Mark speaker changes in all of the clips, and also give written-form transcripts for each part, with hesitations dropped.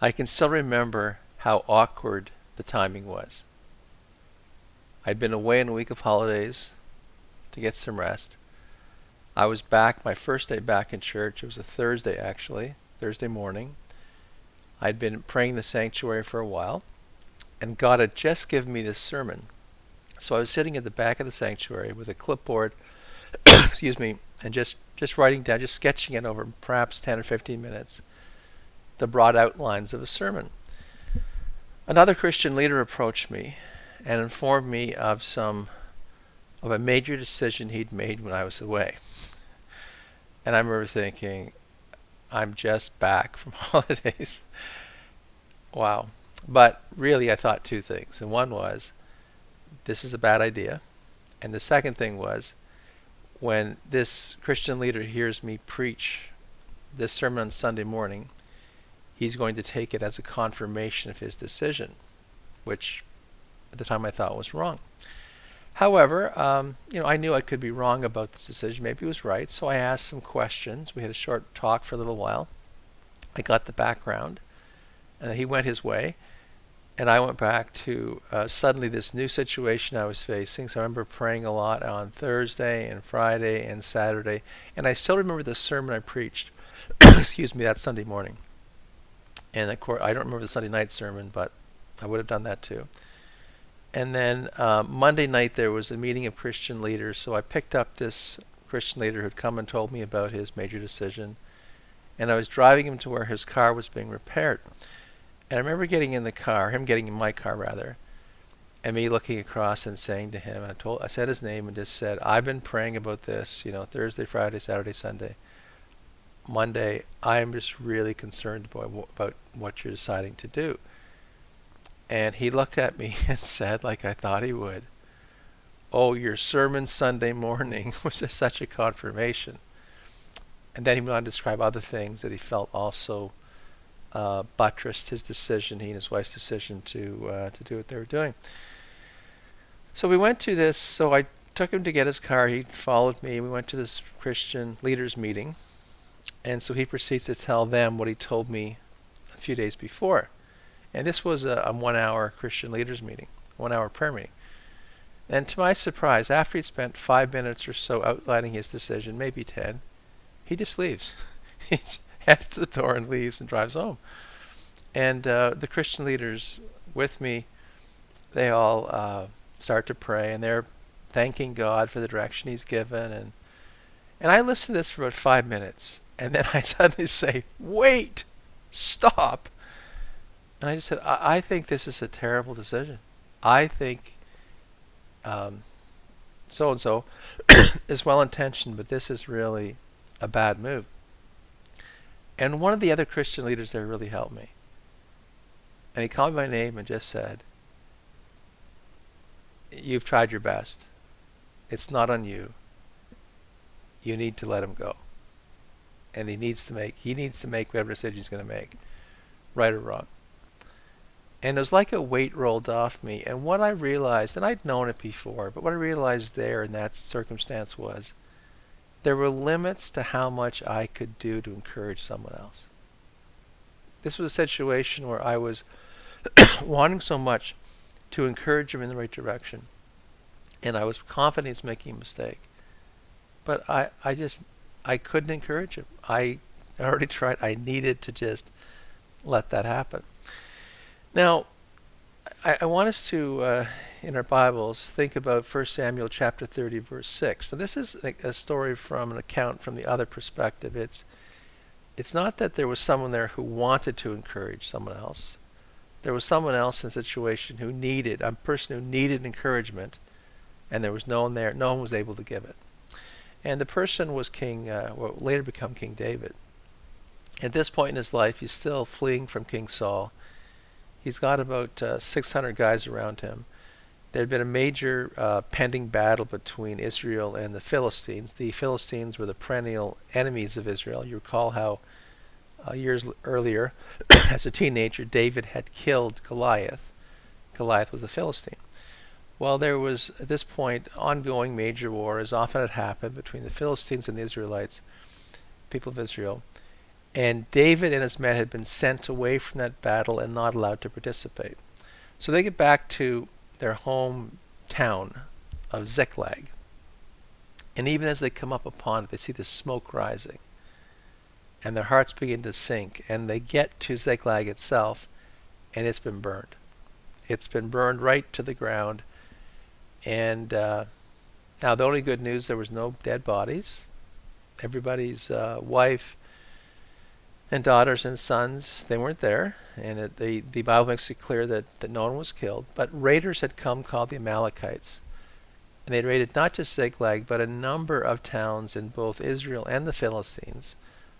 Speaker 1: I can still remember how awkward the timing was. I'd been away on a week of holidays to get some rest. I was back, my first day back in church. It was a Thursday, actually, Thursday morning. I'd been praying in the sanctuary for a while, and God had just given me this sermon. So I was sitting at the back of the sanctuary with a clipboard, excuse me, and just writing down, just sketching it over perhaps 10 or 15 minutes, the broad outlines of a sermon. Another Christian leader approached me and informed me of a major decision he'd made when I was away. And I remember thinking, I'm just back from holidays. Wow. But really, I thought two things. And one was, this is a bad idea. And the second thing was, when this Christian leader hears me preach this sermon on Sunday morning, he's going to take it as a confirmation of his decision, which at the time I thought was wrong. However, I knew I could be wrong about this decision. Maybe he was right, so I asked some questions. We had a short talk for a little while. I got the background, and then he went his way, and I went back to suddenly this new situation I was facing. So I remember praying a lot on Thursday and Friday and Saturday, and I still remember the sermon I preached, excuse me, that Sunday morning. And of course, I don't remember the Sunday night sermon, but I would have done that too. And then Monday night there was a meeting of Christian leaders, so I picked up this Christian leader who'd come and told me about his major decision, and I was driving him to where his car was being repaired. And I remember getting in the car, him getting in my car rather, and me looking across and saying to him, and I said his name and just said, I've been praying about this, Thursday, Friday, Saturday, Sunday. Monday, I'm just really concerned about what you're deciding to do. And he looked at me and said, like I thought he would, oh, your sermon Sunday morning was just such a confirmation. And then he went on to describe other things that he felt also buttressed his decision, he and his wife's decision to do what they were doing. So we went to this, so I took him to get his car, he followed me, we went to this Christian leaders meeting, and so he proceeds to tell them what he told me a few days before. And this was a 1 hour Christian leaders meeting, 1 hour prayer meeting. And to my surprise, after he'd spent 5 minutes or so outlining his decision, maybe 10, he just leaves. He heads to the door and leaves and drives home. And the Christian leaders with me, they all start to pray, and they're thanking God for the direction he's given. And I listened to this for about 5 minutes, and then I suddenly say, wait, stop. And I just said, I think this is a terrible decision. I think so-and-so is well-intentioned, but this is really a bad move. And one of the other Christian leaders there really helped me. And he called me by name and just said, you've tried your best. It's not on you. You need to let him go. And he needs to make whatever decision he's going to make, right or wrong. And it was like a weight rolled off me. And what I realized, and I'd known it before, but what I realized there in that circumstance was there were limits to how much I could do to encourage someone else. This was a situation where I was wanting so much to encourage him in the right direction. And I was confident he was making a mistake. But I couldn't encourage him. I already tried. I needed to just let that happen. Now, I want us to, in our Bibles, think about 1 Samuel chapter 30, verse 6. So this is a story from an account from the other perspective. It's not that there was someone there who wanted to encourage someone else. There was someone else in a situation a person who needed encouragement, and there was no one there. No one was able to give it. And the person was what later become King David. At this point in his life, he's still fleeing from King Saul. He's got about 600 guys around him. There had been a major pending battle between Israel and the Philistines. The Philistines were the perennial enemies of Israel. You recall how years earlier, as a teenager, David had killed Goliath. Goliath was a Philistine. Well, there was, at this point, ongoing major war, as often had happened, between the Philistines and the Israelites, people of Israel. And David and his men had been sent away from that battle and not allowed to participate. So they get back to their hometown of Ziklag. And even as they come up upon it, they see the smoke rising. And their hearts begin to sink. And they get to Ziklag itself, and it's been burned. It's been burned right to the ground. And now the only good news, there was no dead bodies. Everybody's wife and daughters and sons, they weren't there. And the Bible makes it clear that no one was killed. But raiders had come called the Amalekites. And they'd raided not just Ziklag, but a number of towns in both Israel and the Philistines,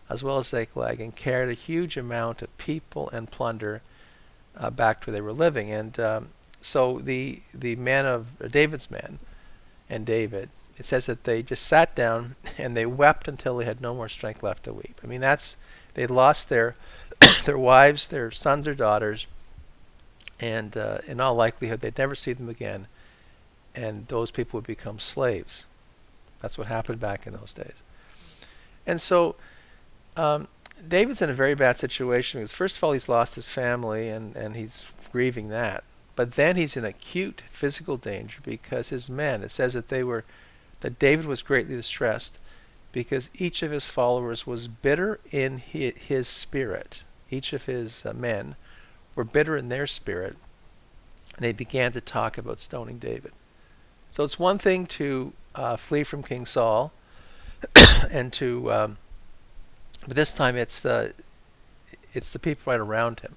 Speaker 1: as well as Ziklag, and carried a huge amount of people and plunder back to where they were living. And so the men of David's men and David, it says that they just sat down and they wept until they had no more strength left to weep. I mean, they'd lost their their wives, their sons or daughters, and in all likelihood they'd never see them again. And those people would become slaves. That's what happened back in those days. And so David's in a very bad situation because first of all he's lost his family and he's grieving that. But then he's in acute physical danger because his men, it says that David was greatly distressed because each of his followers was bitter in his spirit. Each of his men were bitter in their spirit, and they began to talk about stoning David. So it's one thing to flee from King Saul, and but this time it's the people right around him.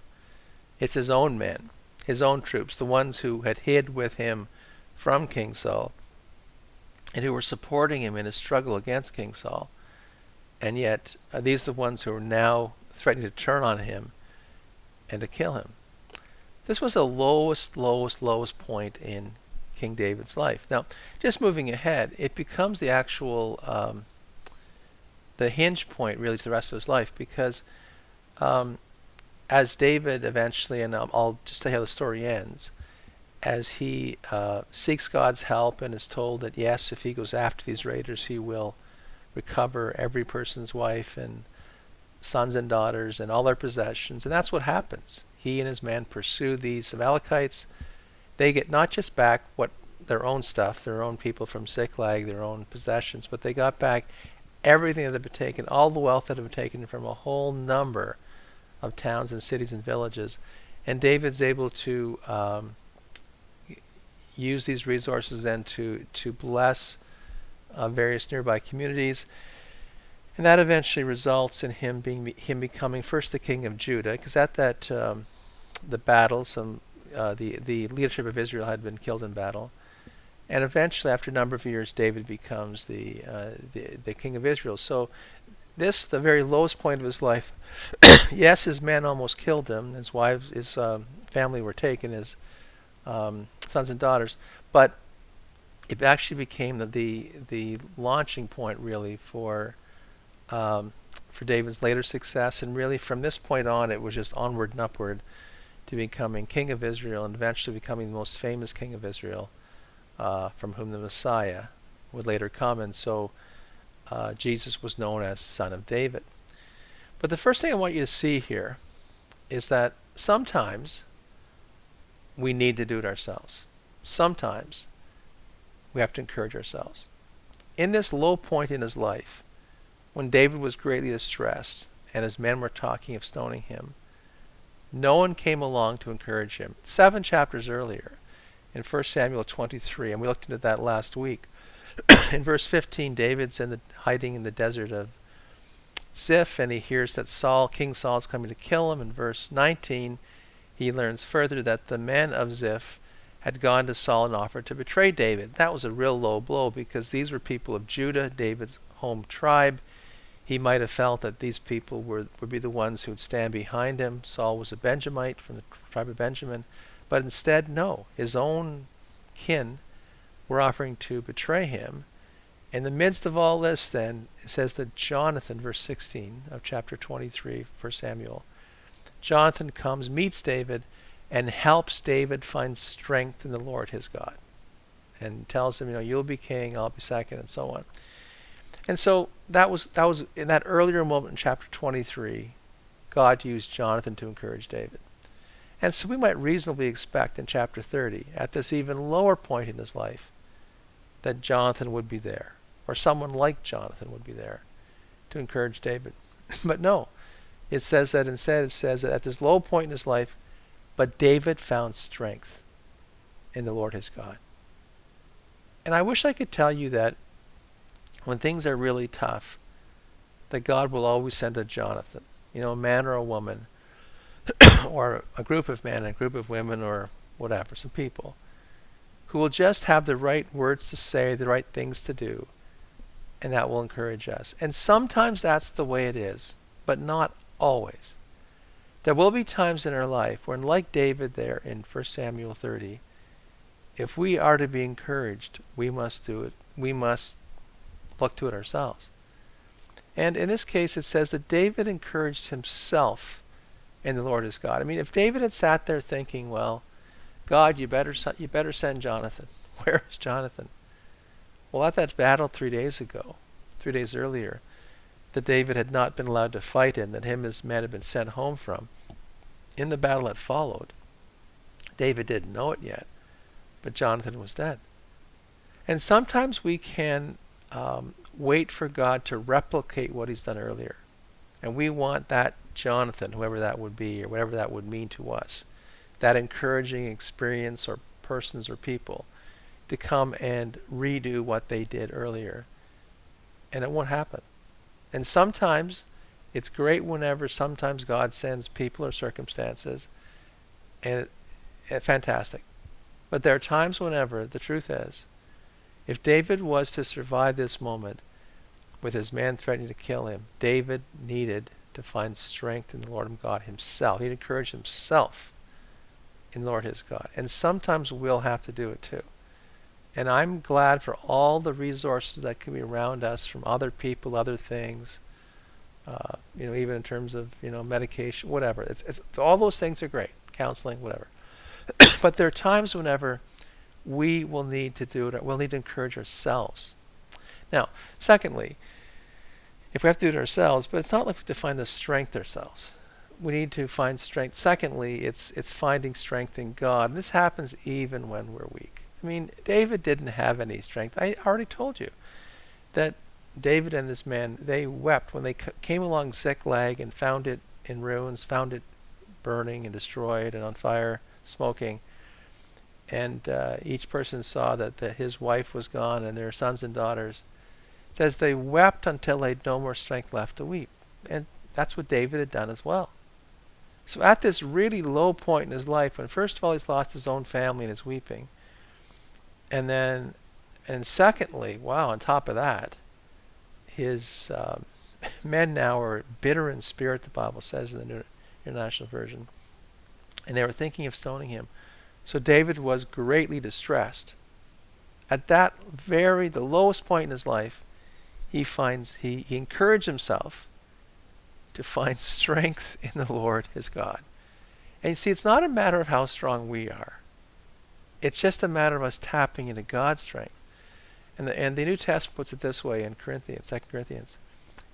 Speaker 1: It's his own men, his own troops, the ones who had hid with him from King Saul, and who were supporting him in his struggle against King Saul. And yet these are the ones who are now threatening to turn on him and to kill him. This was the lowest point in King David's life. Now, just moving ahead, it becomes the actual the hinge point really to the rest of his life, because as David eventually, and I'll just tell you how the story ends, as he seeks God's help and is told that yes, if he goes after these raiders, he will recover every person's wife and sons and daughters and all their possessions. And that's what happens. He and his men pursue these Amalekites. They get not just back what their own stuff, their own people from Ziklag, their own possessions, but they got back everything that had been taken, all the wealth that had been taken from a whole number of towns and cities and villages. And David's able to use these resources then to bless various nearby communities. And that eventually results in him becoming first the king of Judah, because at that the battle, the leadership of Israel had been killed in battle, and eventually, after a number of years, David becomes the king of Israel. So, the very lowest point of his life. Yes, his men almost killed him. His wives, his family were taken, his sons and daughters, but it actually became the launching point really for David's later success, and really from this point on, it was just onward and upward to becoming king of Israel, and eventually becoming the most famous king of Israel, from whom the Messiah would later come. And so Jesus was known as Son of David. But the first thing I want you to see here is that sometimes we need to do it ourselves. Sometimes we have to encourage ourselves. In this low point in his life, when David was greatly distressed and his men were talking of stoning him, no one came along to encourage him. 7 chapters earlier, in 1 Samuel 23, and we looked into that last week. In verse 15, David's hiding in the desert of Ziph, and he hears that King Saul is coming to kill him. In verse 19, he learns further that the men of Ziph had gone to Saul and offered to betray David. That was a real low blow, because these were people of Judah, David's home tribe. He might have felt that these people would be the ones who would stand behind him. Saul was a Benjamite from the tribe of Benjamin. But instead, no. His own kin were offering to betray him. In the midst of all this, then, it says that Jonathan, verse 16 of chapter 23, 1 Samuel, Jonathan comes, meets David, and helps David find strength in the Lord his God. And tells him, you'll be king, I'll be second, and so on. And so that was in that earlier moment in chapter 23 God used Jonathan to encourage David. And so we might reasonably expect in chapter 30, at this even lower point in his life, that Jonathan would be there, or someone like Jonathan would be there to encourage David. But no, it says that instead, it says that at this low point in his life, but David found strength in the Lord his God. And I wish I could tell you that when things are really tough, that God will always send a Jonathan, a man or a woman, or a group of men, a group of women, or whatever, some people, who will just have the right words to say, the right things to do, and that will encourage us. And sometimes that's the way it is, but not always. There will be times in our life when, like David there in 1 Samuel 30, if we are to be encouraged, we must do it. We must look to it ourselves. And in this case, it says that David encouraged himself in the Lord his God. I mean, if David had sat there thinking, well, God, you better send Jonathan. Where is Jonathan? Well, at that battle 3 days earlier, that David had not been allowed to fight in, that him and his men had been sent home from, in the battle that followed, David didn't know it yet, but Jonathan was dead. And sometimes we can wait for God to replicate what he's done earlier. And we want that Jonathan, whoever that would be, or whatever that would mean to us, that encouraging experience or persons or people, to come and redo what they did earlier. And it won't happen. And sometimes it's great whenever sometimes God sends people or circumstances, and fantastic. But there are times whenever, the truth is, if David was to survive this moment with his man threatening to kill him, David needed to find strength in the Lord God himself. He'd encourage himself in the Lord his God. And sometimes we'll have to do it too. And I'm glad for all the resources that can be around us from other people, other things, even in terms of, medication, whatever. It's all those things are great, counseling, whatever. But there are times whenever we will need to do it, we'll need to encourage ourselves. Now, secondly, if we have to do it ourselves, but it's not like we have to find the strength ourselves. We need to find strength. Secondly, it's finding strength in God. And this happens even when we're weak. I mean, David didn't have any strength. I already told you that David and his men, they wept when they came along Ziklag and found it in ruins, found it burning and destroyed and on fire, smoking. And each person saw that his wife was gone and their sons and daughters. It says they wept until they had no more strength left to weep. And that's what David had done as well. So at this really low point in his life, when first of all he's lost his own family and is weeping, and secondly, on top of that, his men now are bitter in spirit, the Bible says in the New International Version, and they were thinking of stoning him. So David was greatly distressed. At that the lowest point in his life, he encouraged himself to find strength in the Lord his God. And you see, it's not a matter of how strong we are. It's just a matter of us tapping into God's strength. And the New Testament puts it this way in 2 Corinthians.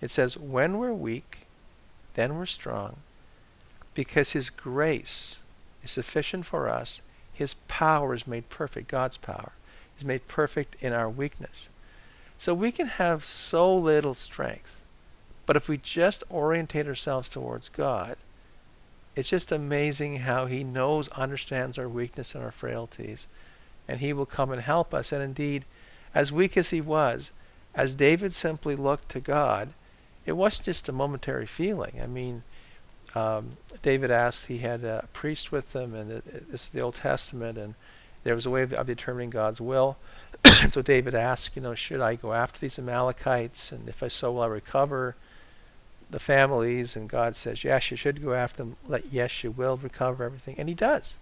Speaker 1: It says, when we're weak, then we're strong, because his grace is sufficient for us. His power is made perfect. God's power is made perfect in our weakness. So we can have so little strength, but if we just orientate ourselves towards God, it's just amazing how he understands our weakness and our frailties, and he will come and help us. And indeed, as weak as he was, as David simply looked to God, it wasn't just a momentary feeling. I mean, David asked, he had a priest with him, and this is the Old Testament, and there was a way of determining God's will. And so David asked, should I go after these Amalekites? And if I so, will I recover the families? And God says, yes, you should go after them. Yes, you will recover everything. And he does.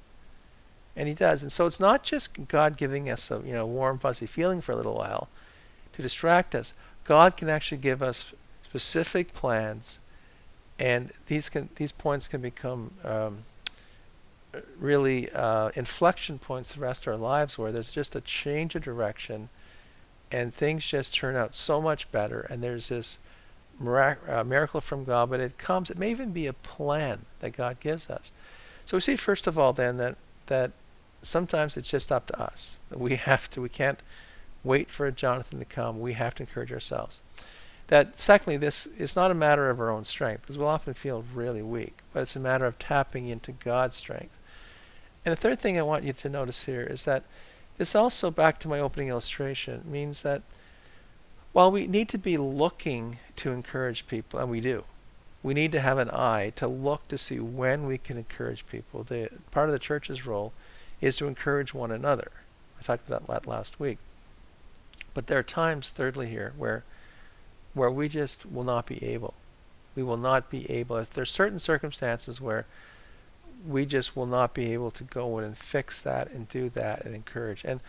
Speaker 1: And he does. And so it's not just God giving us a warm, fuzzy feeling for a little while to distract us. God can actually give us specific plans, and these points can become really inflection points the rest of our lives, where there's just a change of direction and things just turn out so much better, and there's this miracle from God, but it may even be a plan that God gives us. So we see first of all then that sometimes it's just up to us. We can't wait for a Jonathan to come. We have to encourage ourselves. That secondly, this is not a matter of our own strength, because we'll often feel really weak, but it's a matter of tapping into God's strength. And the third thing I want you to notice here is that this also, back to my opening illustration, means that while we need to be looking to encourage people, and we do, we need to have an eye to look to see when we can encourage people. Part of the church's role is to encourage one another. I talked about that last week. But there are times, thirdly here, where we just will not be able. We will not be able. If there's certain circumstances where we just will not be able to go in and fix that and do that and encourage. And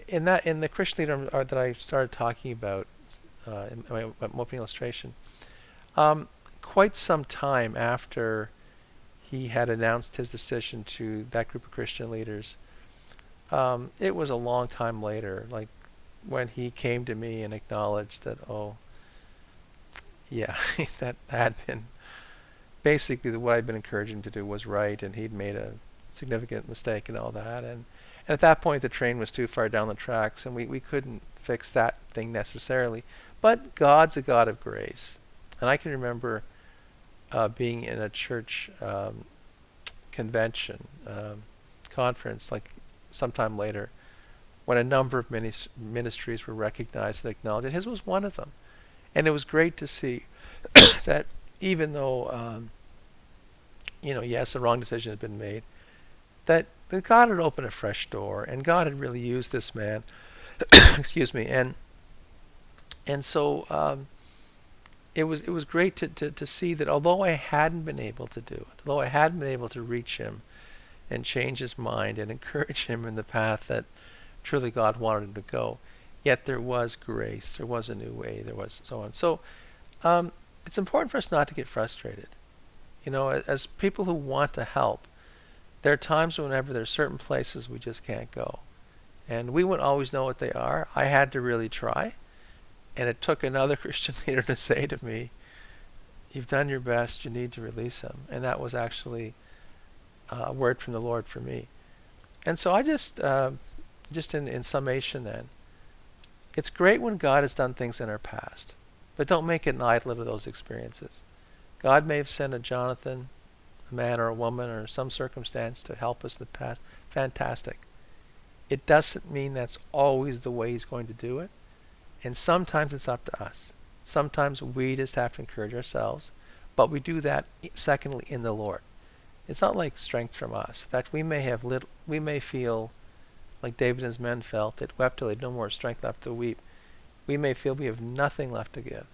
Speaker 1: in the Christian leader that I started talking about in my opening illustration, quite some time after he had announced his decision to that group of Christian leaders, it was a long time later, like when he came to me and acknowledged that, oh, yeah, that had been basically what I'd been encouraging him to do was right, and he'd made a significant mistake and all that. And at that point, the train was too far down the tracks, and we couldn't fix that thing necessarily. But God's a God of grace. And I can remember being in a church convention, conference, like sometime later, when a number of ministries were recognized and acknowledged, and his was one of them. And it was great to see that even though, yes, a wrong decision had been made, that God had opened a fresh door, and God had really used this man, excuse me, and so it was great to see that although I hadn't been able to do it, although I hadn't been able to reach him and change his mind and encourage him in the path that truly God wanted him to go, yet there was grace, there was a new way, there was so on. So it's important for us not to get frustrated. As people who want to help, there are times whenever there's certain places we just can't go. And we wouldn't always know what they are. I had to really try. And it took another Christian leader to say to me, you've done your best, you need to release him. And that was actually a word from the Lord for me. And so I just in summation then, it's great when God has done things in our past, but don't make it an idol of those experiences. God may have sent a Jonathan, a man or a woman or some circumstance to help us in the past. Fantastic. It doesn't mean that's always the way he's going to do it. And sometimes it's up to us. Sometimes we just have to encourage ourselves, but we do that, secondly, in the Lord. It's not like strength from us. In fact, we may feel like David and his men felt, that wept till they had no more strength left to weep. We may feel we have nothing left to give.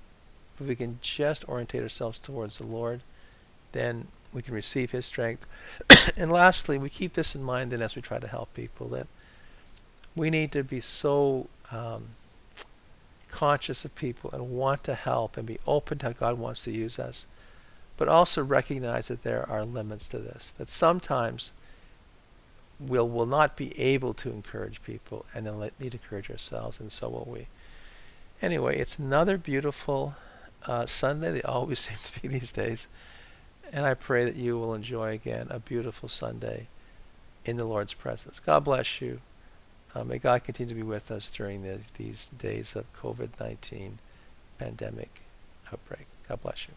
Speaker 1: If we can just orientate ourselves towards the Lord, then we can receive his strength. And lastly, we keep this in mind then as we try to help people, that we need to be so conscious of people and want to help and be open to how God wants to use us, but also recognize that there are limits to this, that sometimes we'll not be able to encourage people, and then need to encourage ourselves, and so will we. Anyway, it's another beautiful Sunday. They always seem to be these days. And I pray that you will enjoy again a beautiful Sunday in the Lord's presence. God bless you. May God continue to be with us during these days of COVID-19 pandemic outbreak. God bless you.